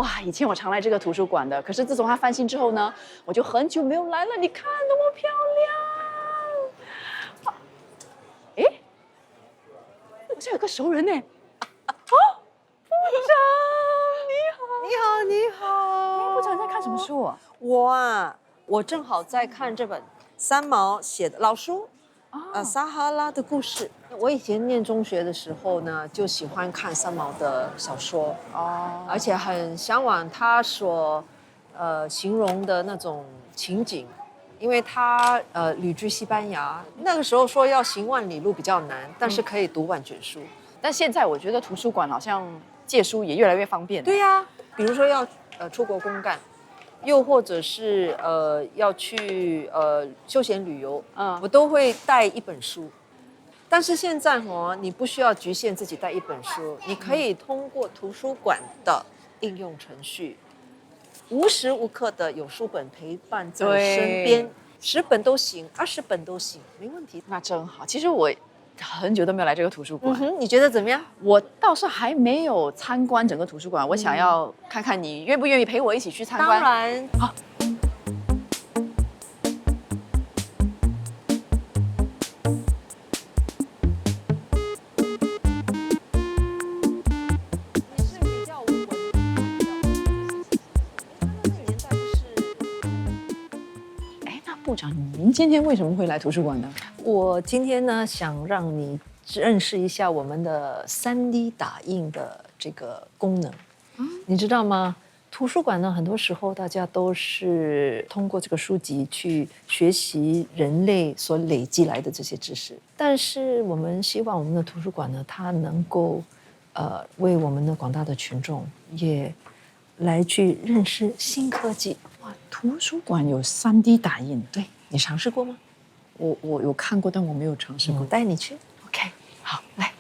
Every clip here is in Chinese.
哇，以前我常来这个图书馆的，可是自从它翻新之后呢，我就很久没有来了。你看多么漂亮！哎，好像有个熟人呢。哦，部长，你好。部长在看什么书啊？我正好在看这本三毛写的老书，撒哈拉的故事。我以前念中学的时候呢，就喜欢看三毛的小说，而且很向往他所形容的那种情景，因为他旅居西班牙，那个时候说要行万里路比较难，但是可以读万卷书。但现在我觉得图书馆好像借书也越来越方便。对呀，比如说要出国公干，又或者是要去休闲旅游，我都会带一本书。但是现在你不需要局限自己带一本书，你可以通过图书馆的应用程序，无时无刻的有书本陪伴在身边，10本都行，20本都行，没问题。那真好。其实我很久都没有来这个图书馆，你觉得怎么样？我倒是还没有参观整个图书馆，我想要看看你愿不愿意陪我一起去参观。当然，好。部长，您今天为什么会来图书馆呢？我今天呢，想让你认识一下我们的3D 打印的这个功能。你知道吗？图书馆呢，很多时候大家都是通过这个书籍去学习人类所累积来的这些知识，但是我们希望我们的图书馆呢，它能够为我们的广大的群众也来去认识新科技。图书馆有3D 打印，对，你尝试过吗？我有看过，但我没有尝试过。我带你去。OK， 好，来。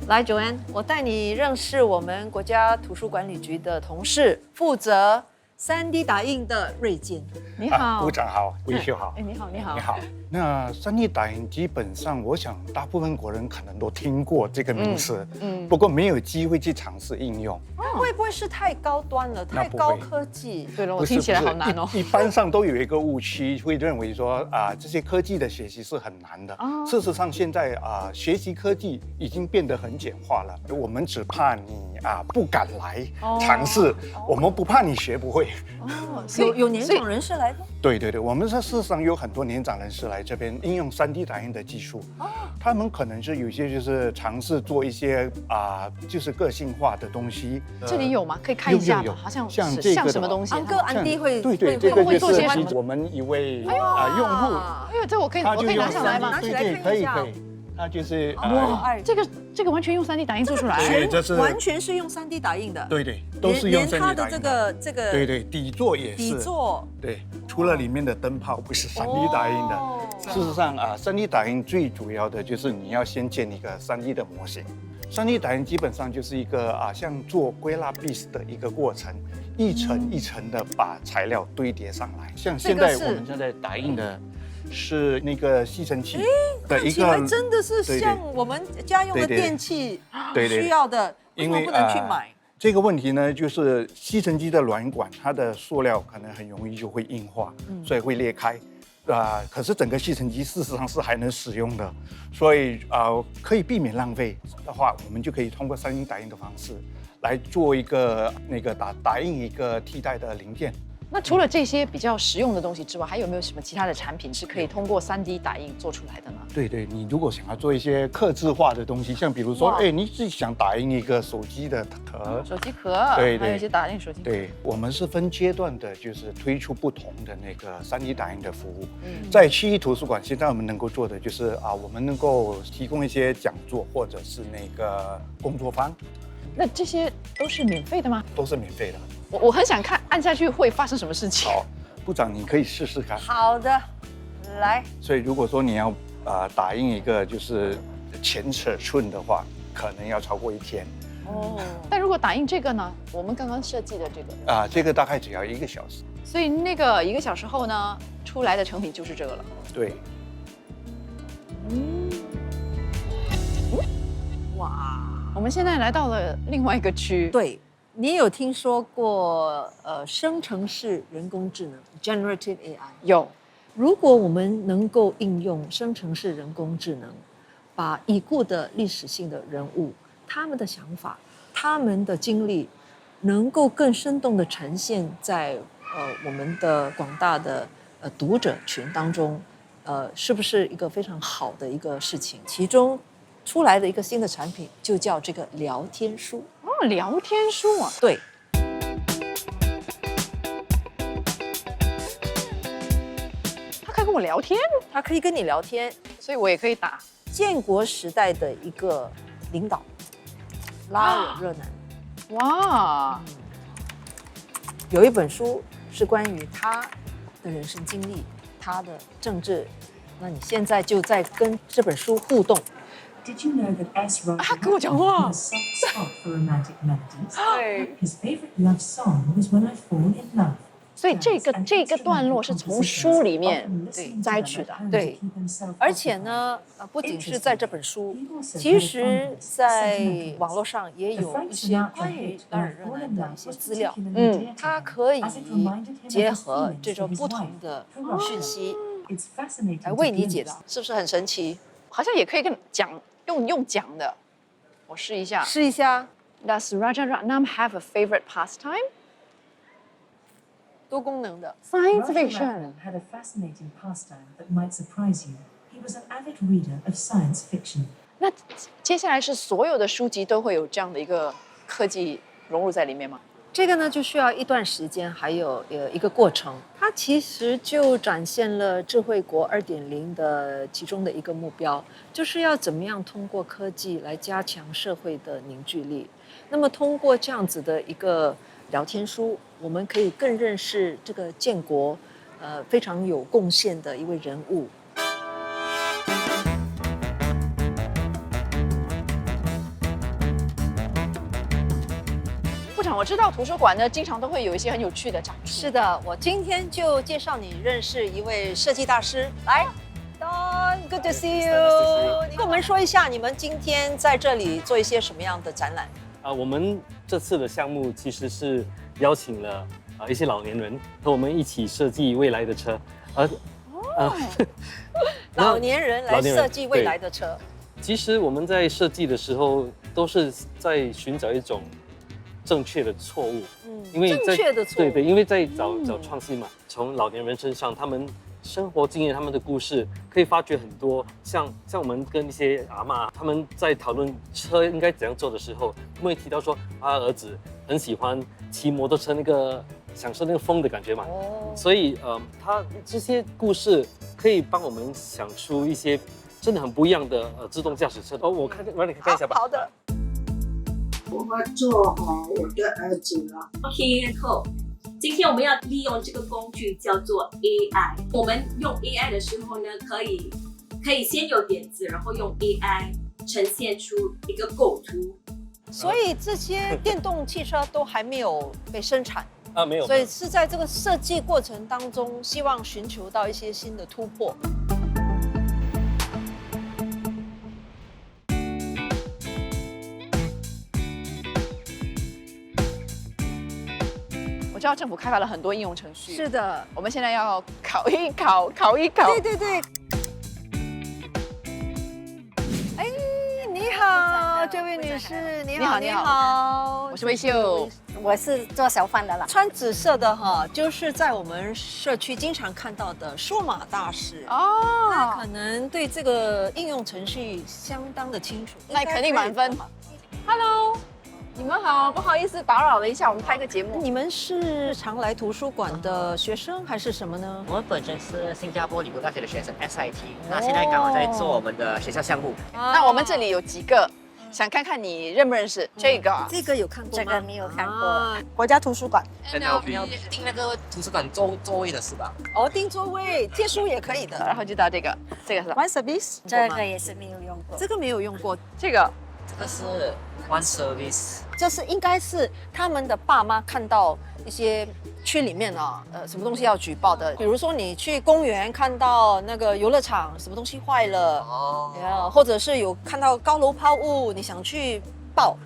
来 ，Joanne， 我带你认识我们国家图书管理局的同事，负责3D 打印的瑞健。你好，部长好，维修好。你好，你好，你好。那3D 打印基本上，我想大部分国人可能都听过这个名词，不过没有机会去尝试应用。会不会是太高端了，太高科技？对了，我听起来好难哦。一般上都有一个误区，会认为说这些科技的学习是很难的。事实上，现在学习科技已经变得很简化了。我们只怕你不敢来尝试，我们不怕你学不会。有年长人士来的？对，我们事实上有很多年长人士来这边应用3D 打印的技术。他们可能是有些就是尝试做一些就是个性化的东西。这里有吗？可以看一下吗？好像像这个什么东西？安哥、安迪会对，这个就是我们一位用户。哎呦，这我可以拿下来吗？拿起来可以。它就是这个完全用3D 打印做出来，对，这是完全是用3D 打印的。对，都是用3D 打印的。连它的这个对，底座也是。底座对，除了里面的灯泡不是3D 打印的。事实上3D 打印最主要的就是你要先建一个3D 的模型。3D 打印基本上就是一个像做归纳 piece 的一个过程，一层一层的把材料堆叠上来。像现在我们现在打印的是那个吸尘器的一个，看起来真的是像我们家用的电器需要的，为什么不能去买？这个问题呢，就是吸尘机的软管，它的塑料可能很容易就会硬化，所以会裂开。可是整个吸尘机事实上是还能使用的，所以可以避免浪费的话，我们就可以通过3D 打印的方式来做一个打印一个替代的零件。那除了这些比较实用的东西之外，还有没有什么其他的产品是可以通过3D 打印做出来的呢？对，你如果想要做一些客制化的东西，像比如说，你自己想打印一个手机的壳，手机壳，对，还有一些打印手机壳。对，我们是分阶段的，就是推出不同的那个3D 打印的服务。在区域图书馆，现在我们能够做的就是我们能够提供一些讲座或者是那个工作坊。那这些都是免费的吗？都是免费的。我很想看按下去会发生什么事情。好，部长你可以试试看。好的，来。所以如果说你要打印一个就是前尺寸的话，可能要超过1天。但如果打印这个呢？我们刚刚设计的这个这个大概只要1个小时。所以那个1个小时后呢，出来的成品就是这个了。对。我们现在来到了另外一个区，对，你有听说过生成式人工智能 （generative AI）？有。如果我们能够应用生成式人工智能，把已故的历史性的人物他们的想法、他们的经历，能够更生动地呈现在我们的广大的读者群当中，是不是一个非常好的一个事情？其中出来的一个新的产品就叫这个聊天书。哦，聊天书啊，对。他可以跟我聊天，它可以跟你聊天，所以我也可以打。建国时代的一个领导拉尔热男，哇，有一本书是关于他的人生经历，他的政治。那你现在就在跟这本书互动。Did you know that S. Rajaratnam 他跟我讲话。 had a soft spot for romantic melodies? 对， His favorite love song was When I Fall in Love. 所以这个段落是从书里面摘取的。对，而且呢，不仅是在这本书，其实在网络上也有一些关于拉尔热男的一些资料。它可以结合这种不同的讯息来为你解答，是不是很神奇？好像也可以跟讲用讲的，我试一下。试一下。Does Rajaratnam have a favorite pastime? 多功能的 Science Rajaratnam fiction. had a fascinating pastime that might surprise you. He was an avid reader of science fiction. 那接下来是所有的书籍都会有这样的一个科技融入在里面吗？这个呢，就需要一段时间，还有一个过程。它其实就展现了智慧国2.0的其中的一个目标，就是要怎么样通过科技来加强社会的凝聚力。那么通过这样子的一个聊天书，我们可以更认识这个建国非常有贡献的一位人物。部长，我知道图书馆呢经常都会有一些很有趣的展出。是的，我今天就介绍你认识一位设计大师。来 ，Don，good to see you。你跟我们说一下，你们今天在这里做一些什么样的展览？我们这次的项目其实是邀请了一些老年人和我们一起设计未来的车，老年人来设计未来的车。其实我们在设计的时候都是在寻找一种正确的错误，因为正确的错误，对，因为在找创新嘛，从老年人身上他们生活经验、他们的故事，可以发掘很多。像我们跟一些阿嬷，他们在讨论车应该怎样做的时候，他们会提到说，他儿子很喜欢骑摩托车，享受那个风的感觉嘛。所以他这些故事可以帮我们想出一些真的很不一样的自动驾驶车。我让你看一下吧。好的。我会做好我的儿子了。OK， 好。今天我们要利用这个工具叫做 AI。我们用 AI 的时候呢，可以先有点子，然后用 AI 呈现出一个构图。所以这些电动汽车都还没有被生产没有。所以是在这个设计过程当中，希望寻求到一些新的突破。我知道政府开发了很多应用程序。是的，我们现在要考一考。对对对。哎，你好，这位女士，你好，你好，我是魏秀。我是做小贩的啦。穿紫色的哈，就是在我们社区经常看到的数码大师哦。那可能对这个应用程序相当的清楚，那肯定满分。Hello， 你们好，不好意思打扰了一下，我们拍个节目。你们是常来图书馆的学生还是什么呢？我们本身是新加坡理工大学的学生 SIT， 那现在刚好在做我们的学校项目。那我们这里有几个。想看看你认不认识这个？这个有看过吗？这个没有看过。国家图书馆。NLB 订那个图书馆座位的是吧？哦，订座位，借书也可以的。然后就到这个是 One Service， 这个也是没有用过。这个没有用过。这个是 One Service， 这是应该是他们的爸妈看到一些区里面什么东西要举报的，比如说你去公园看到那个游乐场什么东西坏了，或者是有看到高楼抛物，你想去报，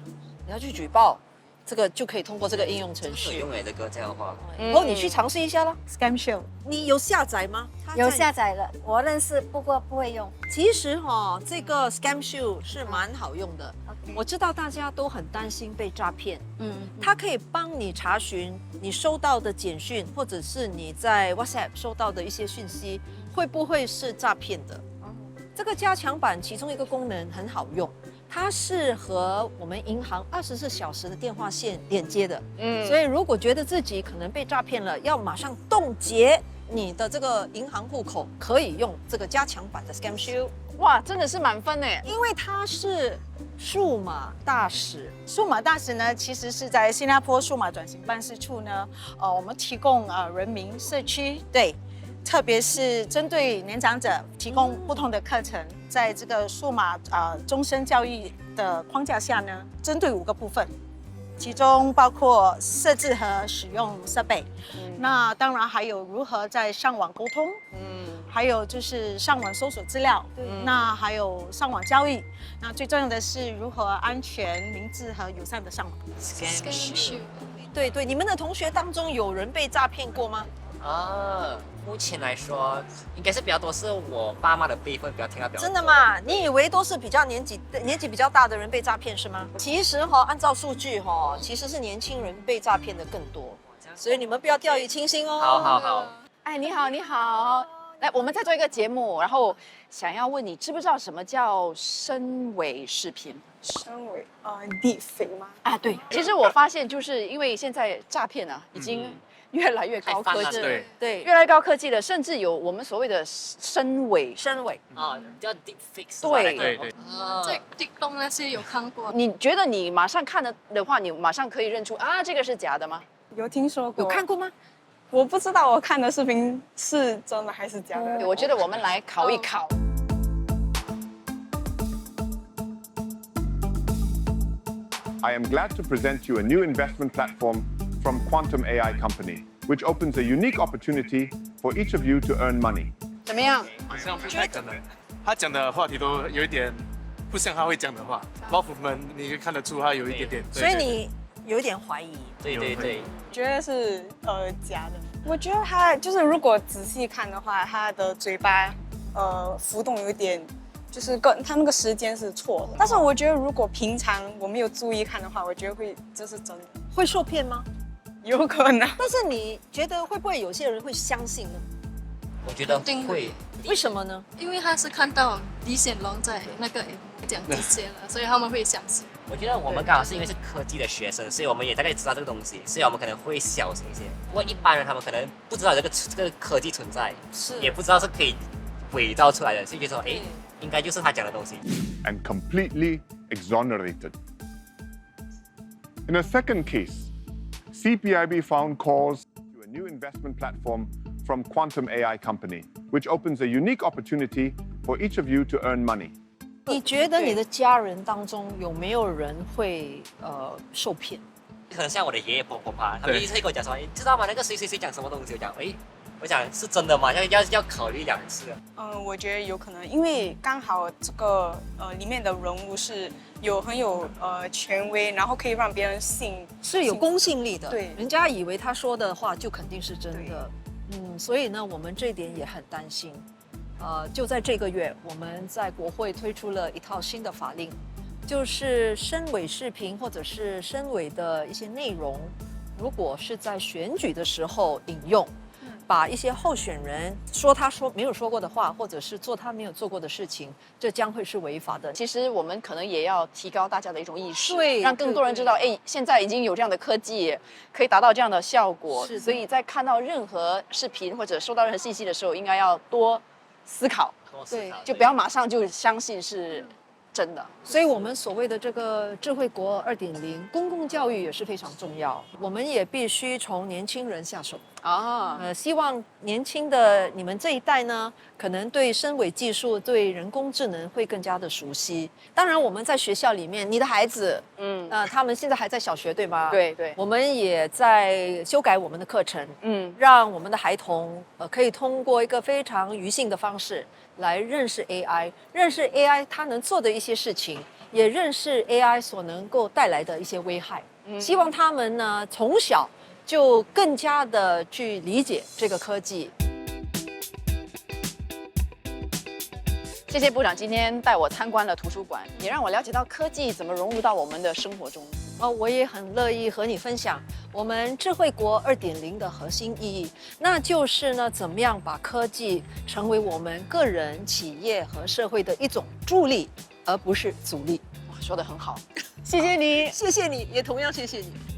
你要去举报，这个就可以通过这个应用程序。用这个这样的话，然后你去尝试一下啦。 Scam Show 你有下载吗？有下载了，我认识，不过不会用。其实这个 Scam Show 是蛮好用的。我知道大家都很担心被诈骗，它可以帮你查询你收到的简讯，或者是你在 WhatsApp 收到的一些讯息，会不会是诈骗的？这个加强版其中一个功能很好用，它是和我们银行24小时的电话线连接的。所以如果觉得自己可能被诈骗了，要马上冻结你的这个银行户口，可以用这个加强版的 Scam Shield。哇，真的是满分哎！因为它是数码大使。数码大使呢，其实是在新加坡数码转型办事处呢，我们提供人民社区对，特别是针对年长者提供不同的课程，在这个数码终身教育的框架下呢，针对5个部分。其中包括设置和使用设备，那当然还有如何在上网沟通，还有就是上网搜索资料，那还有上网交易，那最重要的是如何安全、明智和友善的上网。对对，你们的同学当中有人被诈骗过吗？目前来说应该是比较多，是我爸妈的辈分比较听到比较多。真的吗？你以为都是比较年纪比较大的人被诈骗是吗？其实按照数据其实是年轻人被诈骗的更多，所以你们不要掉以轻心哦。好。哎，你好，你好。来，我们在做一个节目，然后想要问你，知不知道什么叫深伪视频？身为deepfake 吗？啊，对。其实我发现，就是因为现在诈骗已经越来越高科技，对，越来越高科技了，甚至有我们所谓的深伪叫 deepfake。对。在 TikTok 那些有看过。你觉得你马上看的话，你马上可以认出这个是假的吗？有听说过？有看过吗？我不知道我看的视频是真的还是假的。我觉得我们来考一考。I am glad to present you a new investment platform from Quantum AI Company, which opens a unique opportunity for each of you to earn money. 怎么样？好像不太可能，他讲的话题都有一点不像他会讲的话，包袱们你看得出他有一点点。所以你有点怀疑。对。觉得是假的。我觉得他就是如果仔细看的话，他的嘴巴浮动有点，就是跟他那个时间是错的。但是我觉得如果平常我没有注意看的话，我觉得会就是真的。会受骗吗？有可能。但是你觉得会不会有些人会相信呢？我觉得会。为什么呢？因为他是看到李显龙在那个讲这些了，所以他们会相信。我觉得我们刚好是因为是科技的学生，所以我们也大概知道这个东西，所以我们可能会小心一些。不过一般人他们可能不知道这个科技存在，也不知道是可以伪造出来的，所以就说应该就是他讲的东西。And completely exonerated. In a second case, CPIB found calls to a new investment platform from Quantum AI Company, which opens a unique opportunity for each of you to earn money. 你觉得你的家人当中有没有人会受骗？可能像我的爷爷婆婆吧，他们一直会跟我讲说，知道吗？那个谁讲什么东西？我讲是真的吗？要考虑2次。我觉得有可能，因为刚好这个里面的人物是很有权威，然后可以让别人信，是有公信力的。对，人家以为他说的话就肯定是真的。所以呢，我们这一点也很担心。就在这个月，我们在国会推出了一套新的法令，就是深伪视频或者是深伪的一些内容，如果是在选举的时候引用，把一些候选人说没有说过的话，或者是做他没有做过的事情，这将会是违法的。其实我们可能也要提高大家的一种意识，对，让更多人知道，现在已经有这样的科技可以达到这样的效果。所以在看到任何视频或者收到任何信息的时候，应该要多思考，对，就不要马上就相信是真的。所以我们所谓的这个智慧国2.0，公共教育也是非常重要，我们也必须从年轻人下手。希望年轻的你们这一代呢，可能对深伪技术、对人工智能会更加的熟悉。当然，我们在学校里面，你的孩子，他们现在还在小学，对吗？对对，我们也在修改我们的课程，让我们的孩童可以通过一个非常愉性的方式来认识 AI， 认识 AI 它能做的一些事情，也认识 AI 所能够带来的一些危害。希望他们呢从小就更加的去理解这个科技。谢谢部长今天带我参观了图书馆，也让我了解到科技怎么融入到我们的生活中。我也很乐意和你分享我们智慧国2.0的核心意义，那就是呢，怎么样把科技成为我们个人、企业和社会的一种助力，而不是阻力。说得很好，谢谢你，谢谢你，也同样谢谢你。